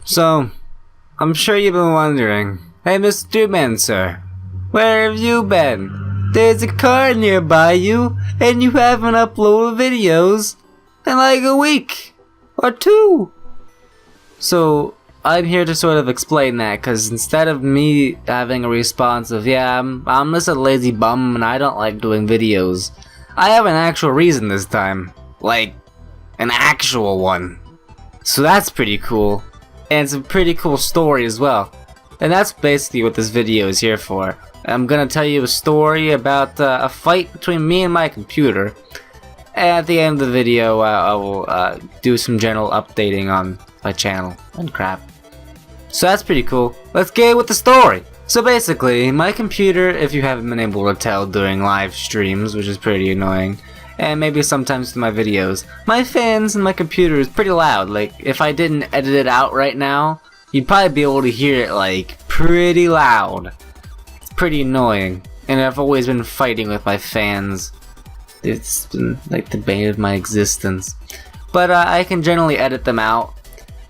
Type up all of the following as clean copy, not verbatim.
So, I'm sure you've been wondering, hey MrDudeManSir, where have you been? There's a car nearby you, and you haven't uploaded videos in like a week or two. So, I'm here to sort of explain that, because instead of me having a response of, yeah, I'm just a lazy bum and I don't like doing videos, I have an actual reason this time. Like, an actual one. So that's pretty cool. And it's a pretty cool story as well. And that's basically what this video is here for. I'm gonna tell you a story about a fight between me and my computer. And at the end of the video, I will do some general updating on my channel and crap. So that's pretty cool. Let's get with the story. So basically, my computer, if you haven't been able to tell during live streams, which is pretty annoying, and maybe sometimes in my videos, my fans and my computer is pretty loud. Like, if I didn't edit it out right now, you'd probably be able to hear it, like, pretty loud. It's pretty annoying, and I've always been fighting with my fans. It's been, like, the bane of my existence. But I can generally edit them out,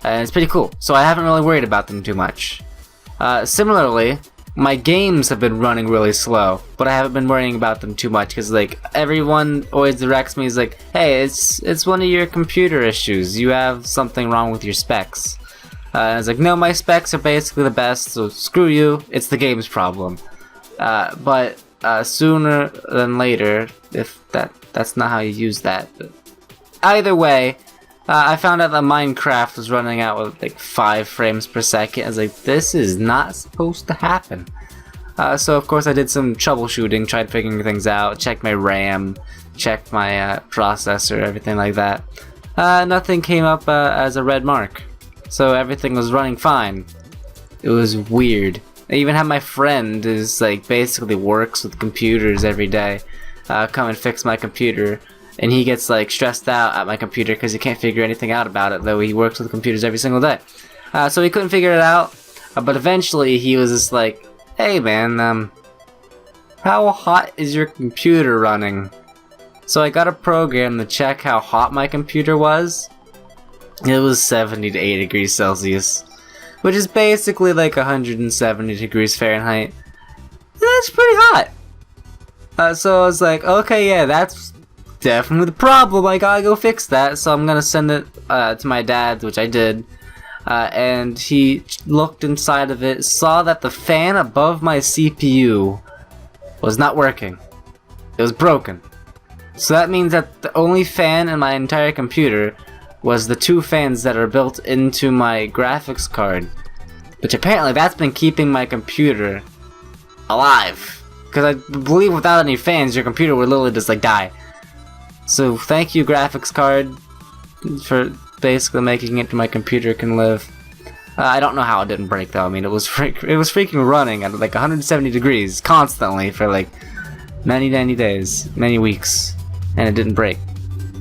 and it's pretty cool, so I haven't really worried about them too much. Similarly, my games have been running really slow, but I haven't been worrying about them too much because, like, everyone always directs me as like, hey, it's one of your computer issues. You have something wrong with your specs. And I was like, no, my specs are basically the best, so screw you. It's the game's problem. But sooner than later, if that's not how you use that. But either way, I found out that Minecraft was running out with like 5 frames per second. I was like, this is not supposed to happen. So of course I did some troubleshooting, tried figuring things out, checked my RAM, checked my processor, everything like that. Nothing came up as a red mark. So everything was running fine. It was weird. I even had my friend who's like basically works with computers every day come and fix my computer. And he gets like stressed out at my computer because he can't figure anything out about it, though he works with computers every single day. So he couldn't figure it out, but eventually he was just like, hey man, how hot is your computer running? So I got a program to check how hot my computer was. It was 70 to 80 degrees Celsius, which is basically like 170 degrees Fahrenheit. That's pretty hot. So I was like, okay, yeah, that's definitely the problem. I gotta go fix that. So I'm gonna send it to my dad, which I did. And he looked inside of it, saw that the fan above my CPU was not working. It was broken. So that means that the only fan in my entire computer was the 2 fans that are built into my graphics card. Which apparently that's been keeping my computer alive. Because I believe without any fans, your computer would literally just like die. So thank you, graphics card, for basically making it to my computer can live. I don't know how it didn't break though. I mean, it was freaking running at like 170 degrees constantly for like many days, many weeks, and it didn't break.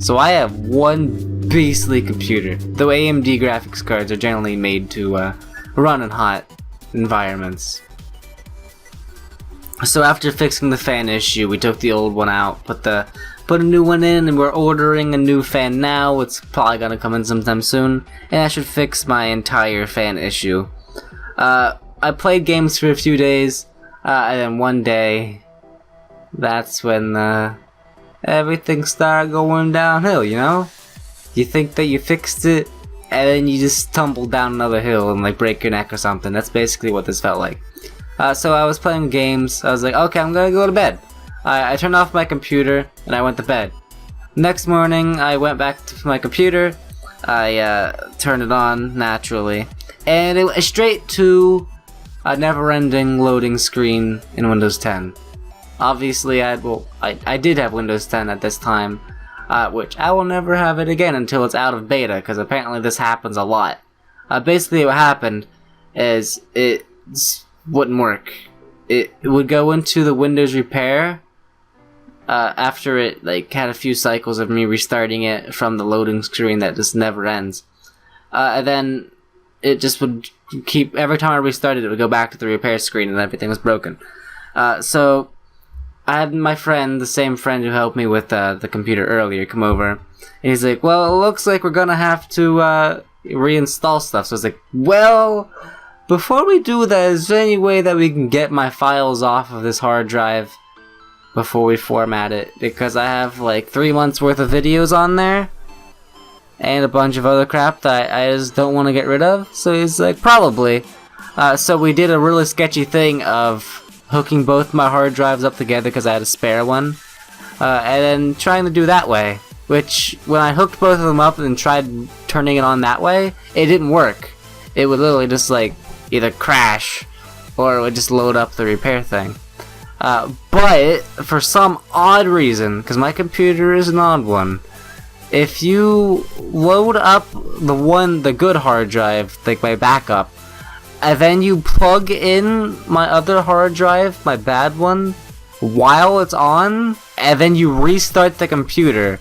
So I have one beastly computer. Though AMD graphics cards are generally made to run in hot environments. So after fixing the fan issue, we took the old one out, put a new one in, and we're ordering a new fan now. It's probably gonna come in sometime soon, and that should fix my entire fan issue. I played games for a few days, and then one day, that's when everything started going downhill, you know? You think that you fixed it, and then you just tumble down another hill and like break your neck or something. That's basically what this felt like. So I was playing games. I was like, okay, I'm gonna go to bed. I turned off my computer and I went to bed. Next morning, I went back to my computer. I turned it on naturally, and it went straight to a never-ending loading screen in Windows 10. Obviously, I did have Windows 10 at this time, which I will never have it again until it's out of beta, because apparently this happens a lot. Basically, what happened is it wouldn't work. It would go into the Windows repair after it like had a few cycles of me restarting it from the loading screen that just never ends. And then it just would keep, every time I restarted it would go back to the repair screen and everything was broken. So I had my friend, the same friend who helped me with the computer earlier, come over, and he's like, well, it looks like we're gonna have to reinstall stuff. So I was like, well, before we do that, is there any way that we can get my files off of this hard drive before we format it? Because I have like 3 months worth of videos on there and a bunch of other crap that I just don't want to get rid of. So he's like, probably. So we did a really sketchy thing of hooking both my hard drives up together because I had a spare one, and then trying to do that way. Which, when I hooked both of them up and tried turning it on that way, it didn't work. It would literally just like either crash or it would just load up the repair thing. But for some odd reason, because my computer is an odd one, if you load up the good hard drive, like my backup, and then you plug in my other hard drive, my bad one, while it's on, and then you restart the computer,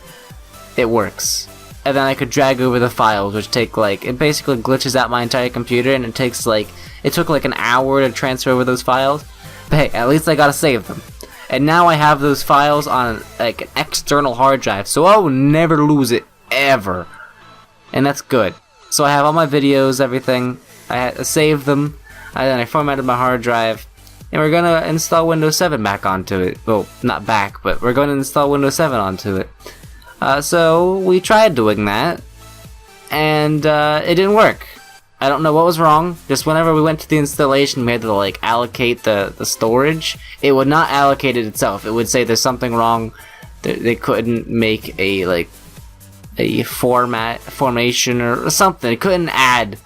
it works. And then I could drag over the files, which take like, it basically glitches out my entire computer, and it took like an hour to transfer over those files. But hey, at least I gotta save them. And now I have those files on like an external hard drive, so I will never lose it, ever. And that's good. So I have all my videos, everything. I saved them, and then I formatted my hard drive, and we're gonna install Windows 7 back onto it. Well, not back, but we're gonna install Windows 7 onto it. So we tried doing that, and it didn't work. I don't know what was wrong. Just whenever we went to the installation, we had to like allocate the storage. It would not allocate it itself. It would say there's something wrong. They couldn't make a formation or something. It couldn't add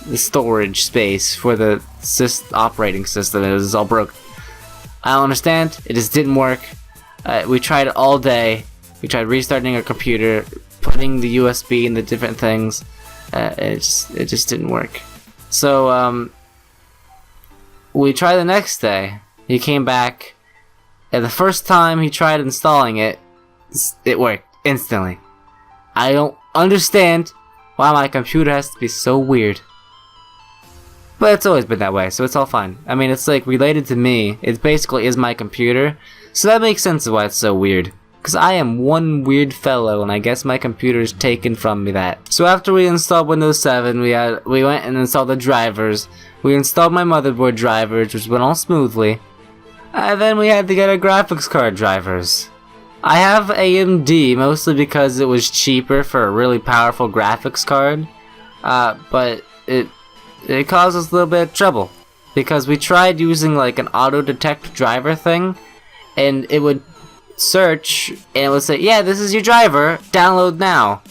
the storage space for the operating system. It was all broken. I don't understand. It just didn't work. We tried it all day. We tried restarting our computer, putting the USB in the different things. It just didn't work. So we tried the next day. He came back, and the first time he tried installing it, it worked instantly. I don't understand why my computer has to be so weird. But it's always been that way, so it's all fine. I mean, it's like related to me. It basically is my computer, so that makes sense of why it's so weird. Because I am one weird fellow, and I guess my computer's taken from me that. So after we installed Windows 7, we went and installed the drivers. We installed my motherboard drivers, which went all smoothly. And then we had to get our graphics card drivers. I have AMD, mostly because it was cheaper for a really powerful graphics card. But it caused us a little bit of trouble. Because we tried using like an auto-detect driver thing, and it would search, and it would say, yeah, this is your driver, download now.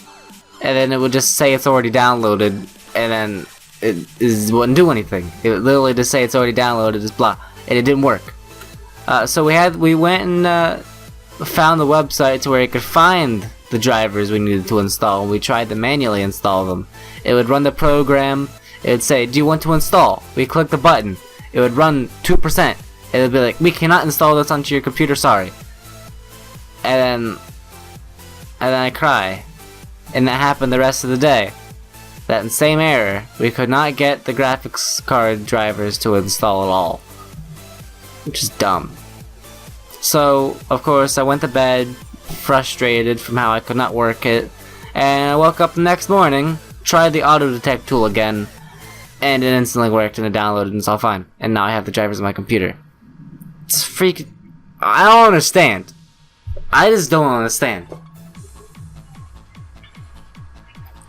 And then it would just say it's already downloaded, and then it wouldn't do anything. It would literally just say it's already downloaded, just blah, and it didn't work. So we went and found the website to where it could find the drivers we needed to install, and we tried to manually install them. It would run the program, it would say, do you want to install? We click the button, it would run 2%, it would be like, we cannot install this onto your computer, sorry. And then I cry. And that happened the rest of the day. That same error. We could not get the graphics card drivers to install at all. Which is dumb. So, of course, I went to bed frustrated from how I could not work it. And I woke up the next morning, tried the auto detect tool again, and it instantly worked and it downloaded and it's all fine. And now I have the drivers on my computer. It's freaking... I don't understand. I just don't understand.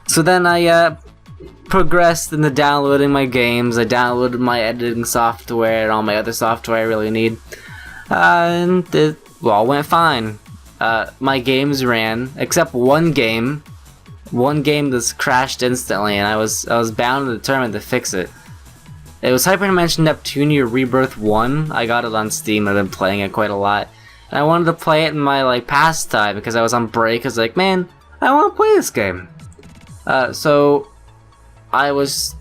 So then I progressed into downloading my games. I downloaded my editing software and all my other software I really need. And it all went fine. My games ran, except one game. One game just crashed instantly, and I was bound and determined to fix it. It was Hyperdimension Neptunia Rebirth 1. I got it on Steam. I've been playing it quite a lot. And I wanted to play it in my like pastime because I was on break. I was like, man, I want to play this game. So I was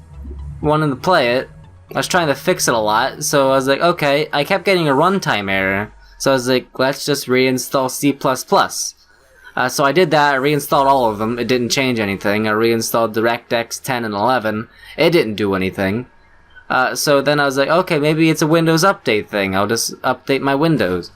wanting to play it. I was trying to fix it a lot. So I was like, okay. I kept getting a runtime error. So I was like, let's just reinstall C++. So I did that. I reinstalled all of them. It didn't change anything. I reinstalled DirectX 10 and 11. It didn't do anything. So then I was like, okay, maybe it's a Windows update thing. I'll just update my Windows.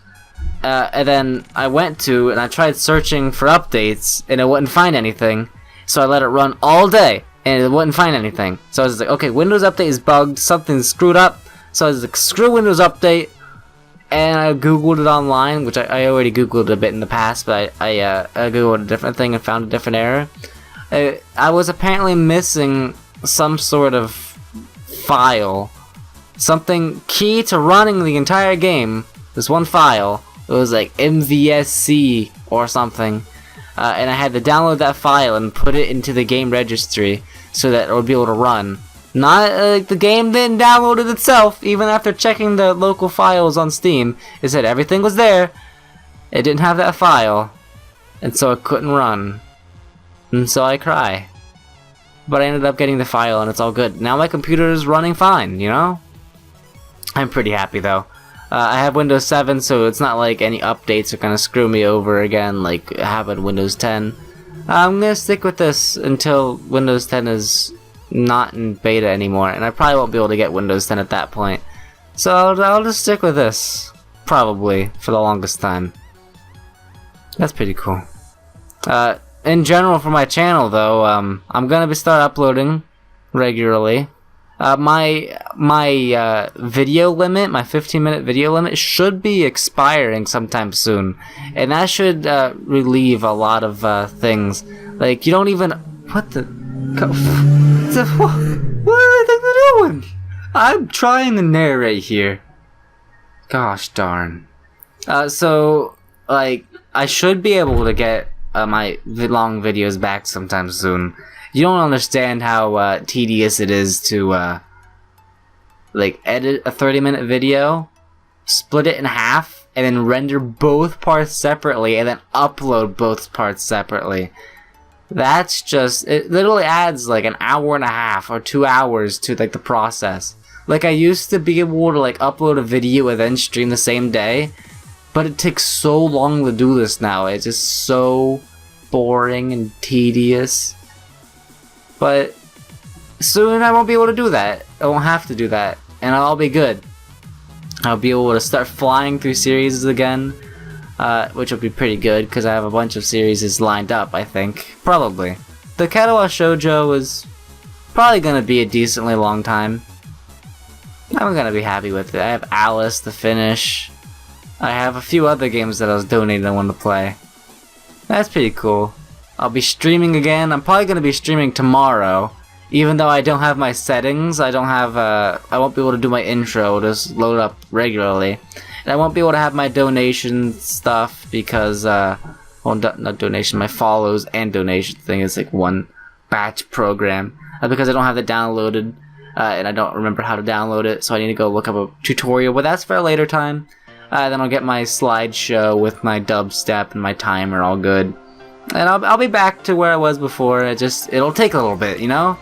And then I went to, and I tried searching for updates, and I wouldn't find anything. So I let it run all day. and it wouldn't find anything. So I was like, okay, Windows Update is bugged, something's screwed up. So I was like, screw Windows Update, and I googled it online, which I already googled a bit in the past, but I googled a different thing and found a different error. I was apparently missing some sort of file, something key to running the entire game. This one file, it was like MVSC or something, and I had to download that file and put it into the game registry so that it would be able to run. Not the game didn't download it itself. Even after checking the local files on Steam, it said everything was there. It didn't have that file, and so it couldn't run. And so I cry. But I ended up getting the file, and it's all good. Now my computer is running fine, you know? I'm pretty happy though. I have Windows 7, so it's not like any updates are gonna screw me over again like it happened Windows 10. I'm gonna stick with this until Windows 10 is not in beta anymore, and I probably won't be able to get Windows 10 at that point. So I'll just stick with this, probably, for the longest time. That's pretty cool. In general for my channel though, I'm gonna start uploading regularly. My video limit, my 15-minute video limit, should be expiring sometime soon, and that should relieve a lot of things. Like, you don't even... What the... What do I think they're doing? I'm trying to narrate here. Gosh darn. So, like, I should be able to get my long videos back sometime soon. You don't understand how tedious it is to like edit a 30-minute video, split it in half, and then render both parts separately, and then upload both parts separately. That's just, it literally adds like an hour and a half or 2 hours to like the process. Like, I used to be able to like upload a video and then stream the same day, but it takes so long to do this now. It's just so boring and tedious. But soon I won't be able to do that. I won't have to do that, and I'll be good. I'll be able to start flying through series again, which will be pretty good because I have a bunch of series lined up, I think. Probably. The Katawa Shoujo is probably going to be a decently long time. I'm going to be happy with it. I have Alice to finish. I have a few other games that I was donating I want to play. That's pretty cool. I'll be streaming again. I'm probably going to be streaming tomorrow. Even though I don't have my settings, I won't be able to do my intro. It'll just load up regularly. And I won't be able to have my donation stuff because, well, not donation, my follows and donation thing is like one batch program. Because I don't have it downloaded, and I don't remember how to download it, so I need to go look up a tutorial, but that's for a later time. Then I'll get my slideshow with my dubstep and my timer all good. And I'll be back to where I was before. It'll take a little bit, you know?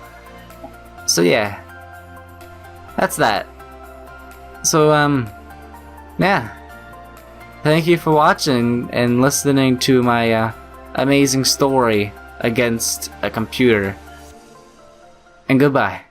So yeah. That's that. So, yeah. Thank you for watching and listening to my, amazing story against a computer. And goodbye.